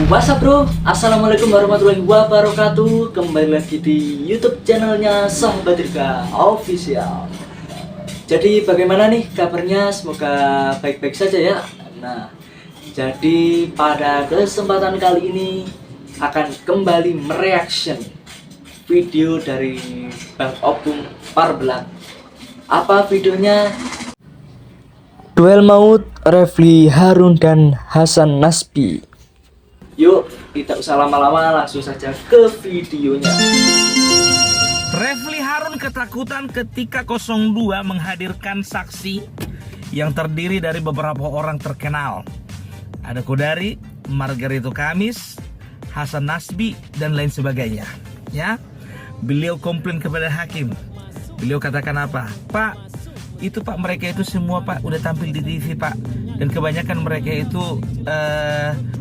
What's up bro, assalamualaikum warahmatullahi wabarakatuh. Kembali lagi di YouTube channelnya Sahabat Rika Official. Jadi bagaimana nih kabarnya? Semoga baik-baik saja ya. Nah, jadi pada kesempatan kali ini akan kembali mereaction video dari Bang Opung Parbelak. Apa videonya? Duel maut Refly Harun dan Hasan Nasbi. Yuk, tidak usah lama-lama, langsung saja ke videonya. Refly Harun ketakutan ketika 02 menghadirkan saksi yang terdiri dari beberapa orang terkenal. Ada Kodari, Margarito Kamis, Hasan Nasbi, dan lain sebagainya. Ya, beliau komplain kepada hakim. Beliau katakan apa? Pak, itu Pak, mereka itu semua Pak udah tampil di TV Pak, dan kebanyakan mereka itu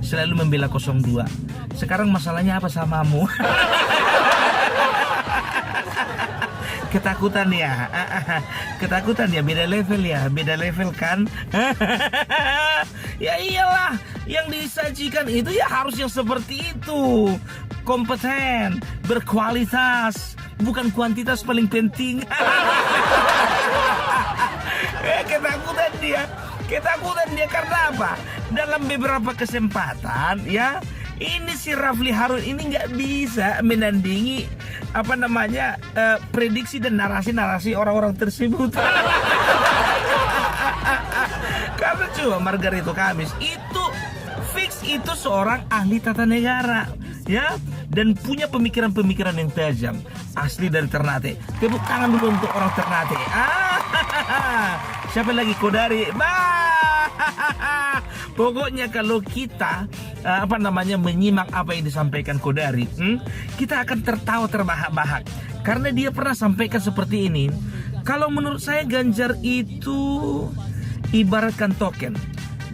selalu membela 02. Sekarang masalahnya apa samamu? Ketakutan ya, ketakutan ya, beda level ya, beda level kan? Ya iyalah, yang disajikan itu ya harus yang seperti itu, kompeten, berkualitas, bukan kuantitas paling penting. Ketakutan dia karena apa? Dalam beberapa kesempatan ya, ini si Refly Harun ini nggak bisa menandingi prediksi dan narasi orang-orang tersebut. Karena coba Margarito Kamis itu fix itu seorang ahli tata negara ya, dan punya pemikiran-pemikiran yang tajam, asli dari Ternate. Tepuk tangan dulu untuk orang Ternate. Siapa lagi? Kodari. Pokoknya kalau kita menyimak apa yang disampaikan Kodari, kita akan tertawa terbahak-bahak karena dia pernah sampaikan seperti ini. Kalau menurut saya Ganjar itu ibaratkan token,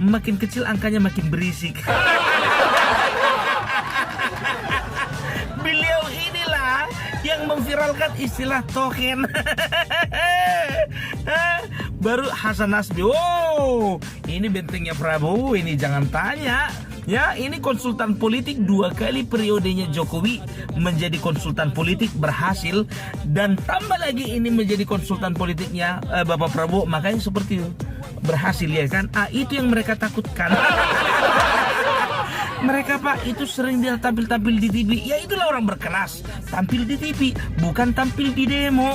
makin kecil angkanya makin berisik. Beliau inilah yang memviralkan istilah token. Baru Hasan Nasbi, wow, ini bentengnya Prabowo, ini jangan tanya. Ya, ini konsultan politik 2 kali periodenya Jokowi menjadi konsultan politik berhasil, dan tambah lagi ini menjadi konsultan politiknya Bapak Prabowo, makanya seperti itu berhasil ya kan? Itu yang mereka takutkan. Mereka Pak itu sering dia tampil-tampil di TV. Ya itulah orang berkelas, tampil di TV, bukan tampil di demo.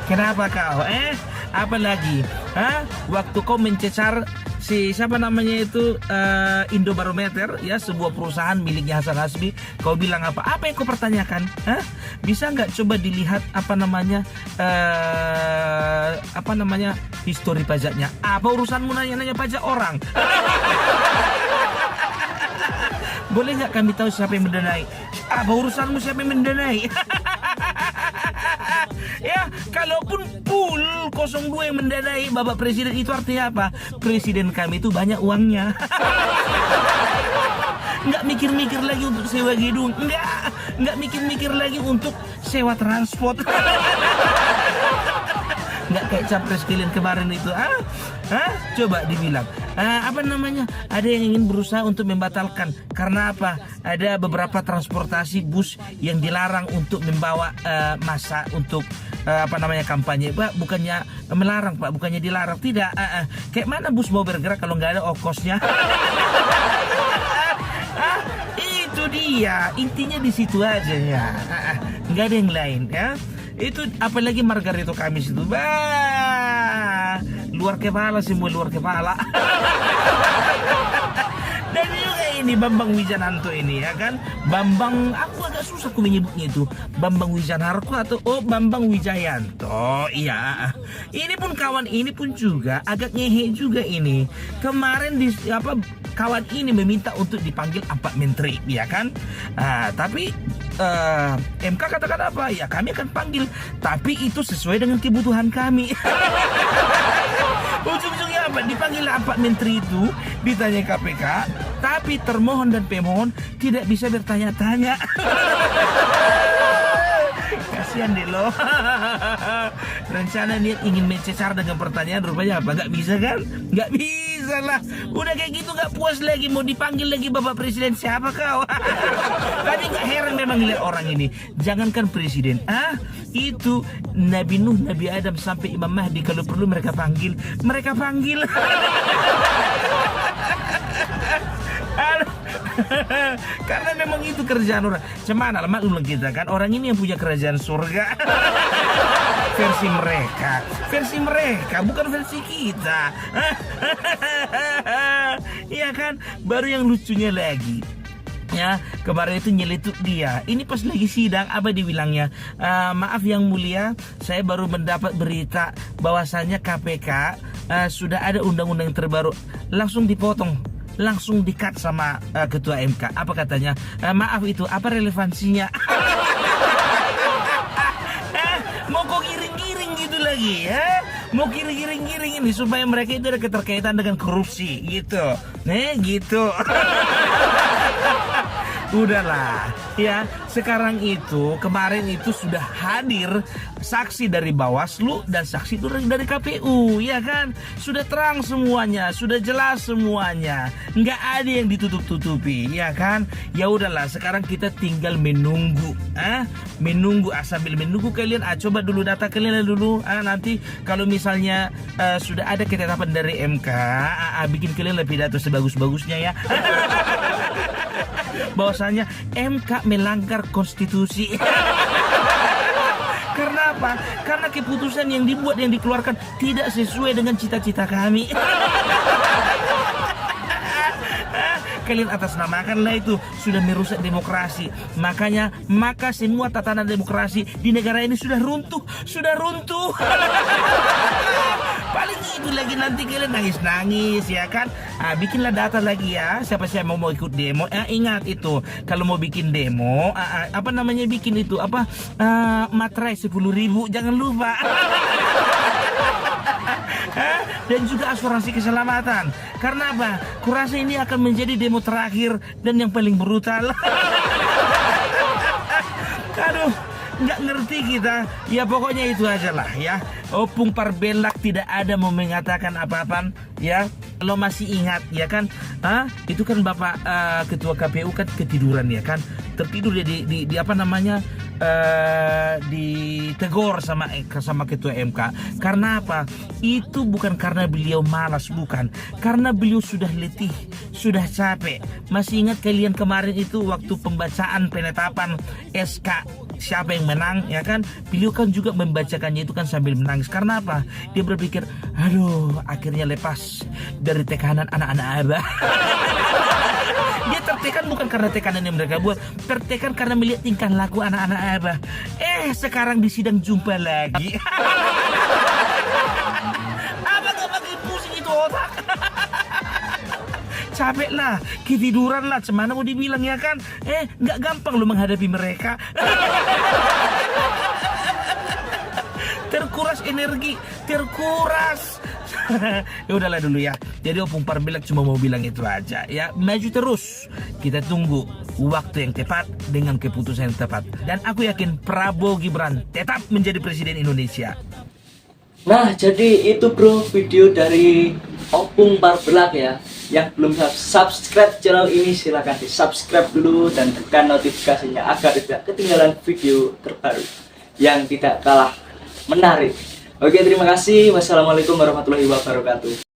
Kenapa kau? Apa lagi? Waktu kau mencecar si siapa namanya itu Indobarometer ya, sebuah perusahaan miliknya Hasan Nasbi, kau bilang apa? Apa yang kau pertanyakan? Bisa nggak coba dilihat histori pajaknya? Apa urusanmu nanya-nanya pajak orang? Boleh nggak kami tahu siapa yang mendanai? Apa urusanmu siapa yang mendanai? Ya, kalaupun full 02 yang mendanai Bapak Presiden, itu artinya apa? Presiden kami itu banyak uangnya. Nggak mikir-mikir lagi untuk sewa gedung, nggak mikir-mikir lagi untuk sewa transport. Nggak kayak capres kalian kemarin itu. Coba dibilang ada yang ingin berusaha untuk membatalkan karena apa? Ada beberapa transportasi bus yang dilarang untuk membawa massa untuk kampanye. Pak, bukannya melarang Pak, bukannya dilarang, tidak. Kayak mana bus mau bergerak kalau nggak ada ongkosnya? Itu dia, intinya di situ aja ya. Nggak ada yang lain ya. Itu apalagi Margarito Kamis itu, luar kepala, semua luar kepala. Dan juga ini Bambang Wijananto ini ya kan, Bambang, aku agak susah aku menyebutnya itu, Bambang Wijanarko atau Bambang Wijayanto. Iya, ini pun kawan ini pun juga agak ngehe juga ini. Kemarin kawan ini meminta untuk dipanggil 4 menteri ya kan, tapi MK katakan apa? Ya kami akan panggil, tapi itu sesuai dengan kebutuhan kami. Ujung-ujungnya apa? Dipanggil 4 menteri itu, ditanya KPK, tapi termohon dan pemohon tidak bisa bertanya-tanya. Kasihan deh lo. Rencana niat ingin mencecar dengan pertanyaan, rupanya apa? Nggak bisa kan? Nggak bisa. salah. Udah kayak gitu gak puas lagi, mau dipanggil lagi Bapak Presiden, siapa kau? Tadi gak heran memang lihat orang ini. Jangankan presiden, itu Nabi Nuh, Nabi Adam sampai Imam Mahdi kalau perlu mereka panggil. Karena memang itu kerjaan orang. Cemana lah maklum kita kan, orang ini yang punya kerajaan surga. versi mereka bukan versi kita. Iya kan, baru yang lucunya lagi. Ya, kemarin itu nyeletuk dia. Ini pas lagi sidang, apa dibilangnya? Maaf yang mulia, saya baru mendapat berita bahwasannya KPK sudah ada undang-undang terbaru. Langsung dipotong, langsung di-cut sama ketua MK. Apa katanya? Maaf itu, apa relevansinya? Mau kok giring-giring gitu lagi ya? Mau giring-giring ini supaya mereka itu ada keterkaitan dengan korupsi gitu. Gitu. Udahlah ya, sekarang itu kemarin itu sudah hadir saksi dari Bawaslu dan saksi dari KPU, ya kan? Sudah terang semuanya, sudah jelas semuanya, nggak ada yang ditutup-tutupi, ya kan? Ya udahlah, sekarang kita tinggal menunggu, sambil menunggu kalian, coba dulu data kalian dulu, nanti kalau misalnya sudah ada ketetapan dari MK, bikin kalian lebih data sebagus-bagusnya ya. Bahwasanya MK melanggar konstitusi. Karena apa? Karena keputusan yang dibuat, yang dikeluarkan tidak sesuai dengan cita-cita kami. Kalian atasnamakanlah itu sudah merusak demokrasi. Maka semua tatanan demokrasi di negara ini sudah runtuh. Paling itu lagi nanti kalian nangis-nangis, ya kan? Bikinlah data lagi ya. Siapa mau ikut demo? Ingat itu, kalau mau bikin demo, bikin itu materai 10.000, jangan lupa. Dan juga asuransi keselamatan. Karena apa? Kurasa ini akan menjadi demo terakhir dan yang paling brutal. Aduh, nggak ngerti kita. Ya pokoknya itu aja lah ya. Opung Parbelak tidak ada mau mengatakan apa-apa ya. Kalau masih ingat ya kan, itu kan Bapak Ketua KPU kan ketiduran ya kan, tertidur dia di apa namanya, ditegur sama Ketua MK. Karena apa? Itu bukan karena beliau malas, bukan, karena beliau sudah letih, sudah capek. Masih ingat kalian kemarin itu waktu pembacaan penetapan SK siapa yang menang ya kan, beliau kan juga membacakannya itu kan sambil menangis. Karena apa? Dia berpikir, aduh, akhirnya lepas dari tekanan anak-anak abah. Dia tertekan bukan karena tekanan yang mereka buat, tertekan karena melihat tingkah laku anak-anak abah. Sekarang di sidang jumpa lagi. Abah gak pakai pusing itu otak. Capek lah, ketiduran lah, cemana mau dibilang ya kan? Nggak gampang lo menghadapi mereka. Terkuras energi, terkuras. Ya udahlah dulu ya. Jadi Opung Parbelak cuma mau bilang itu aja ya. Maju terus. Kita tunggu waktu yang tepat dengan keputusan yang tepat. Dan aku yakin Prabowo Gibran tetap menjadi presiden Indonesia. Nah, jadi itu bro video dari Opung Parbelak ya. Yang belum subscribe channel ini silahkan di subscribe dulu dan tekan notifikasinya agar tidak ketinggalan video terbaru yang tidak kalah menarik. Oke, terima kasih. Wassalamualaikum warahmatullahi wabarakatuh.